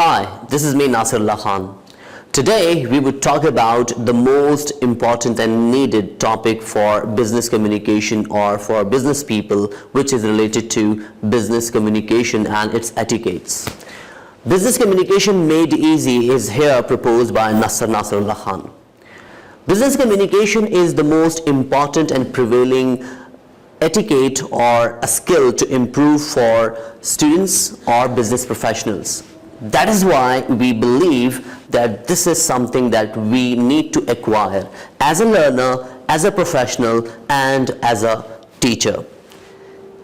Hi, this is me Nasir Ullah. Today we would talk about the most important and needed topic for business communication or for business people, which is related to business communication and its etiquettes. Business communication made easy is here proposed by Nasir Ullah. Business communication is the most important and prevailing etiquette or a skill to improve for students or business professionals. That is why we believe that this is something that we need to acquire as a learner, as a professional, and as a teacher.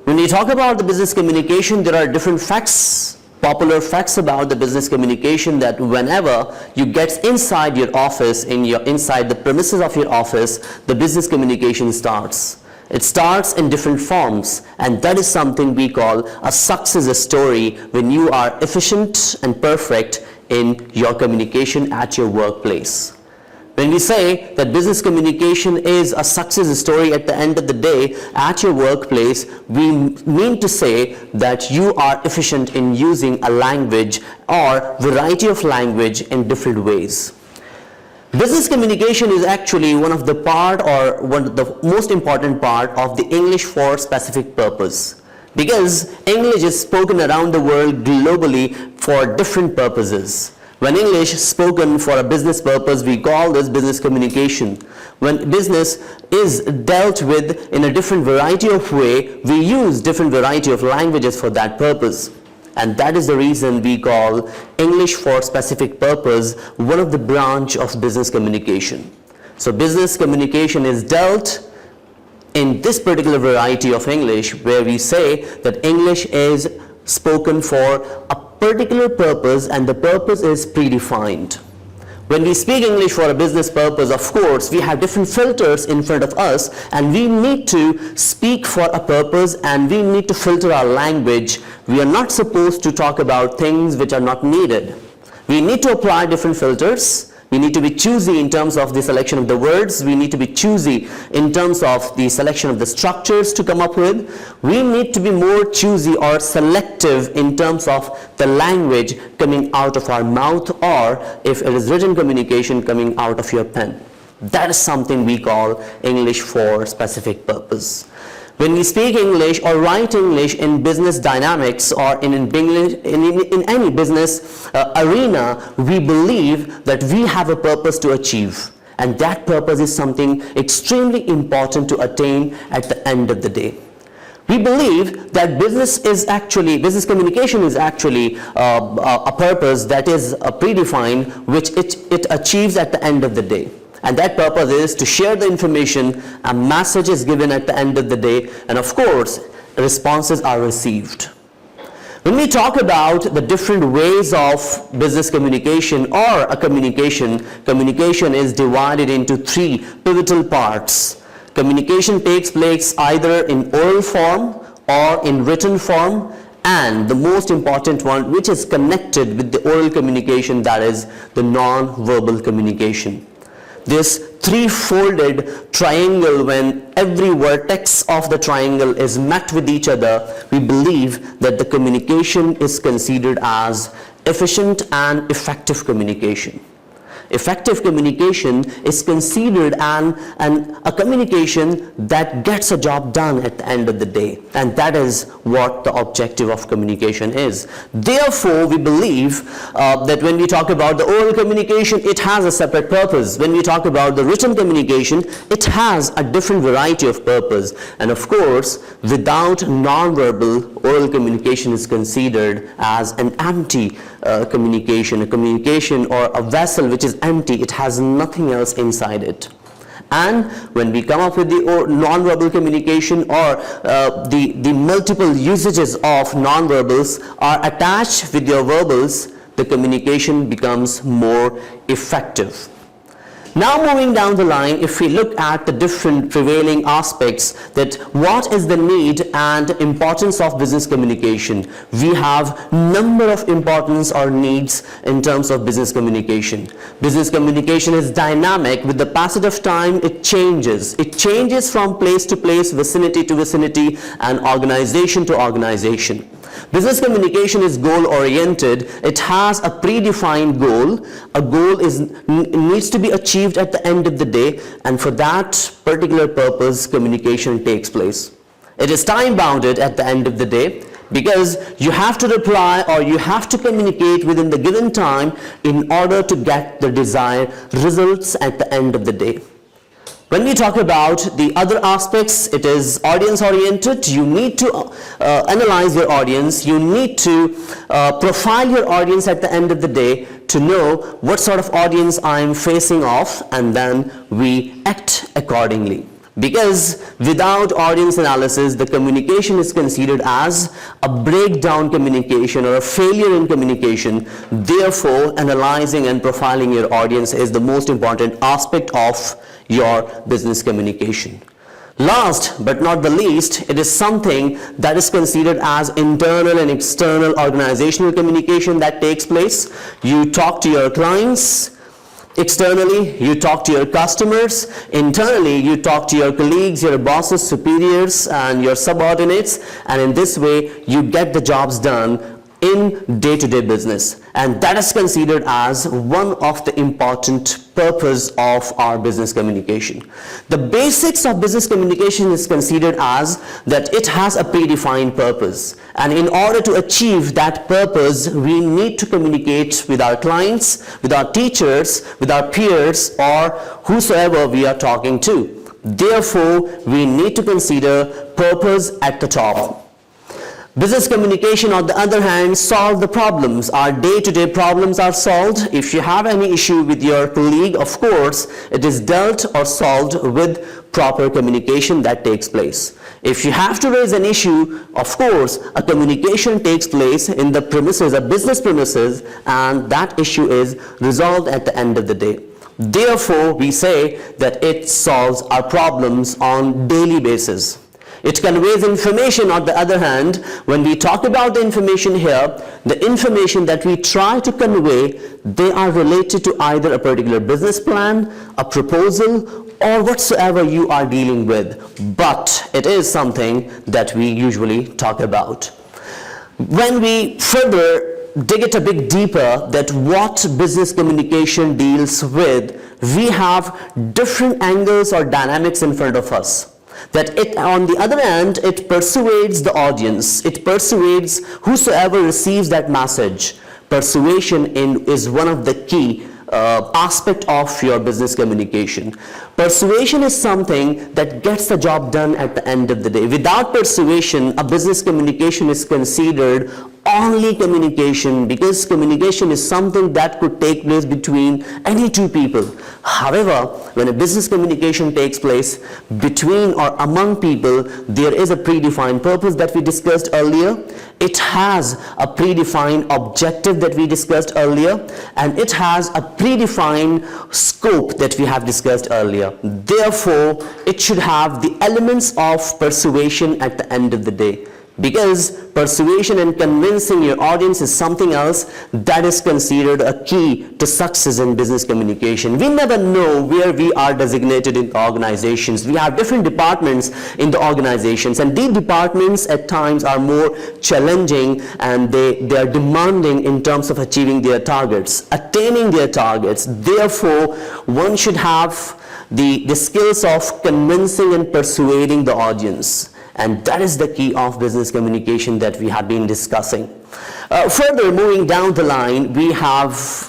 When we talk about the business communication, there are different facts, popular facts about the business communication, that whenever you get inside your office, inside the premises of your office, the business communication starts. It starts in different forms, and that is something we call a success story when you are efficient and perfect in your communication at your workplace. When we say that business communication is a success story at the end of the day at your workplace, we mean to say that you are efficient in using a language or variety of language in different ways. Business communication is actually one of the most important part of the English for specific purpose, because English is spoken around the world globally for different purposes. When English is spoken for a business purpose, we call this business communication. When business is dealt with in a different variety of way, we use different variety of languages for that purpose. And that is the reason we call English for specific purpose one of the branch of business communication. So business communication is dealt in this particular variety of English, where we say that English is spoken for a particular purpose and the purpose is predefined. When we speak English for a business purpose, of course, we have different filters in front of us, and we need to speak for a purpose and we need to filter our language. We are not supposed to talk about things which are not needed. We need to apply different filters. We need to be choosy in terms of the selection of the words. We need to be choosy in terms of the selection of the structures to come up with. We need to be more choosy or selective in terms of the language coming out of our mouth, or if it is written communication coming out of your pen. That is something we call English for specific purpose. When we speak English or write English in business dynamics or in any business arena, we believe that we have a purpose to achieve, and that purpose is something extremely important to attain at the end of the day. We believe that business communication is actually a purpose that is predefined, which it achieves at the end of the day. And that purpose is to share the information, a message is given at the end of the day, and of course, responses are received. When we talk about the different ways of business communication or a communication is divided into three pivotal parts. Communication takes place either in oral form or in written form, and the most important one, which is connected with the oral communication, that is the non-verbal communication. This three-folded triangle, when every vertex of the triangle is met with each other, we believe that the communication is considered as efficient and effective communication. Effective communication is considered a communication that gets a job done at the end of the day, and that is what the objective of communication is. Therefore, we believe that when we talk about the oral communication, it has a separate purpose. When we talk about the written communication, it has a different variety of purpose. And of course, without non-verbal, oral communication is considered as an empty communication, a communication or a vessel which is empty. It has nothing else inside it. And when we come up with the non-verbal communication, or the multiple usages of non-verbals are attached with your verbals, the communication becomes more effective. Now moving down the line, if we look at the different prevailing aspects, that what is the need and importance of business communication, we have number of importance or needs in terms of business communication. Business communication is dynamic. With the passage of time, it changes. It changes from place to place, vicinity to vicinity, and organization to organization. Business communication is goal-oriented. It has a predefined goal. A goal needs to be achieved at the end of the day, and for that particular purpose, communication takes place. It is time-bounded at the end of the day, because you have to reply or you have to communicate within the given time in order to get the desired results at the end of the day. When we talk about the other aspects, it is audience-oriented. You need to analyze your audience. You need to profile your audience at the end of the day to know what sort of audience I am facing off, and then we act accordingly. Because without audience analysis, the communication is considered as a breakdown communication or a failure in communication. Therefore, analyzing and profiling your audience is the most important aspect of your business communication. Last but not the least, it is something that is considered as internal and external organizational communication that takes place. You talk to your clients. Externally, you talk to your customers. Internally, you talk to your colleagues, your bosses, superiors, and your subordinates. And in this way, you get the jobs done in day-to-day business. And that is considered as one of the important purpose of our business communication. The basics of business communication is considered as that it has a predefined purpose. And in order to achieve that purpose, we need to communicate with our clients, with our teachers, with our peers, or whosoever we are talking to. Therefore, we need to consider purpose at the top. Business communication, on the other hand, solve the problems. Our day-to-day problems are solved. If you have any issue with your colleague, of course, it is dealt or solved with proper communication that takes place. If you have to raise an issue, of course, a communication takes place in the premises, a business premises, and that issue is resolved at the end of the day. Therefore, we say that it solves our problems on daily basis. It conveys information. On the other hand, when we talk about the information here, the information that we try to convey, they are related to either a particular business plan, a proposal, or whatsoever you are dealing with. But it is something that we usually talk about. When we further dig it a bit deeper, that what business communication deals with, we have different angles or dynamics in front of us. That it, on the other hand, it persuades the audience. It persuades whosoever receives that message. Persuasion is one of the key aspect of your business communication. Persuasion is something that gets the job done at the end of the day. Without persuasion, a business communication is considered only communication, because communication is something that could take place between any two people. However, when a business communication takes place between or among people, there is a predefined purpose that we discussed earlier. It has a predefined objective that we discussed earlier, and it has a predefined scope that we have discussed earlier. Therefore, it should have the elements of persuasion at the end of the day. Because persuasion and convincing your audience is something else that is considered a key to success in business communication. We never know where we are designated in organizations. We have different departments in the organizations, and these departments at times are more challenging, and they are demanding in terms of achieving their targets, attaining their targets. Therefore, one should have the skills of convincing and persuading the audience. And that is the key of business communication that we have been discussing. Further, moving down the line, we have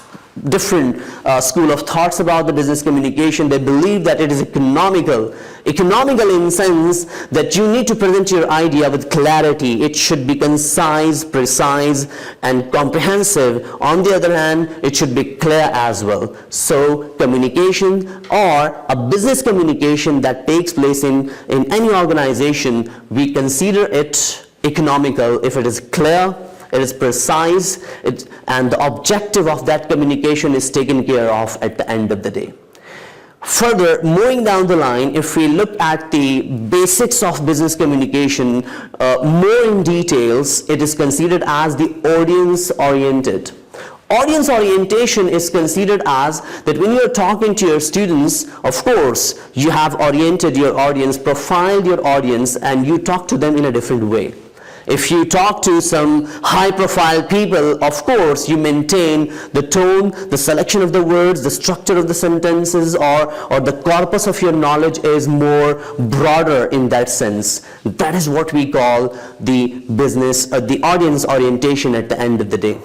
different school of thoughts about the business communication. They believe that it is economical in the sense that you need to present your idea with clarity. It should be concise, precise, and comprehensive. On the other hand, it should be clear as well. So communication, or a business communication that takes place in any organization, we consider it economical if it is clear, it is precise, and the objective of that communication is taken care of at the end of the day. Further, moving down the line, if we look at the basics of business communication more in details, it is considered as the audience-oriented. Audience orientation is considered as that when you are talking to your students, of course, you have oriented your audience, profiled your audience, and you talk to them in a different way. If you talk to some high-profile people, of course, you maintain the tone, the selection of the words, the structure of the sentences, or the corpus of your knowledge is more broader in that sense. That is what we call the business, the audience orientation at the end of the day.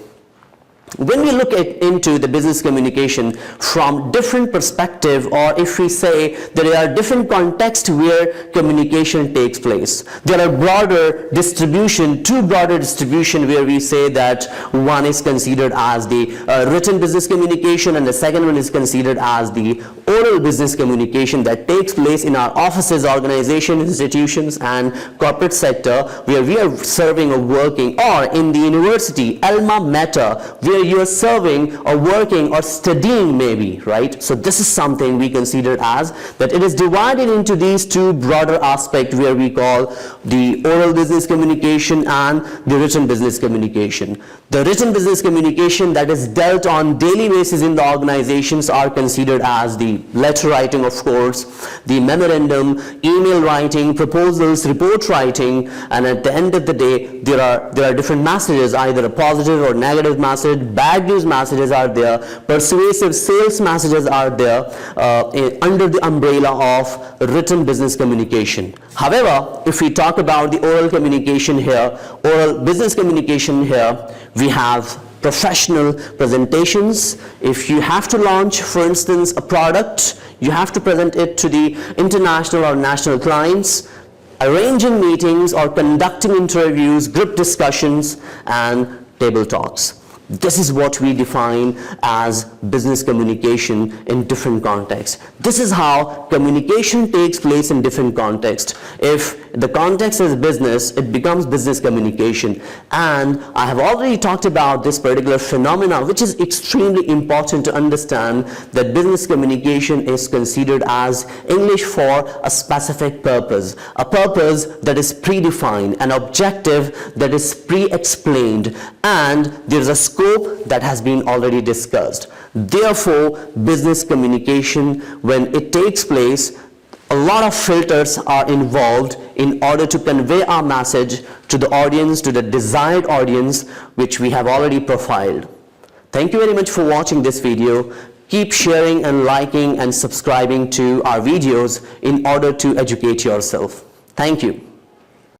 When we look into the business communication from different perspective, or if we say there are different contexts where communication takes place, there are broader distribution, two broader distribution where we say that one is considered as the written business communication and the second one is considered as the oral business communication that takes place in our offices, organizations, institutions and corporate sector, where we are serving or working, or in the university, alma mater, where you are serving or working or studying maybe, right? So this is something we consider as that it is divided into these two broader aspects where we call the oral business communication and the written business communication. The written business communication that is dealt on daily basis in the organizations are considered as the letter writing, of course, the memorandum, email writing, proposals, report writing, and at the end of the day there are different messages, either a positive or negative message, bad news messages are there, persuasive sales messages are there under the umbrella of written business communication. However, if we talk about the oral communication here, oral business communication here, we have professional presentations. If you have to launch, for instance, a product, you have to present it to the international or national clients, arranging meetings or conducting interviews, group discussions, and table talks. This is what we define as business communication in different contexts. This is how communication takes place in different contexts. If the context is business, it becomes business communication. And I have already talked about this particular phenomena, which is extremely important to understand, that business communication is considered as English for a specific purpose, a purpose that is predefined, an objective that is pre-explained, and there is a scope that has been already discussed. Therefore, business communication, when it takes place, a lot of filters are involved in order to convey our message to the audience, to the desired audience, which we have already profiled. Thank you very much for watching this video. Keep sharing and liking and subscribing to our videos in order to educate yourself. Thank you.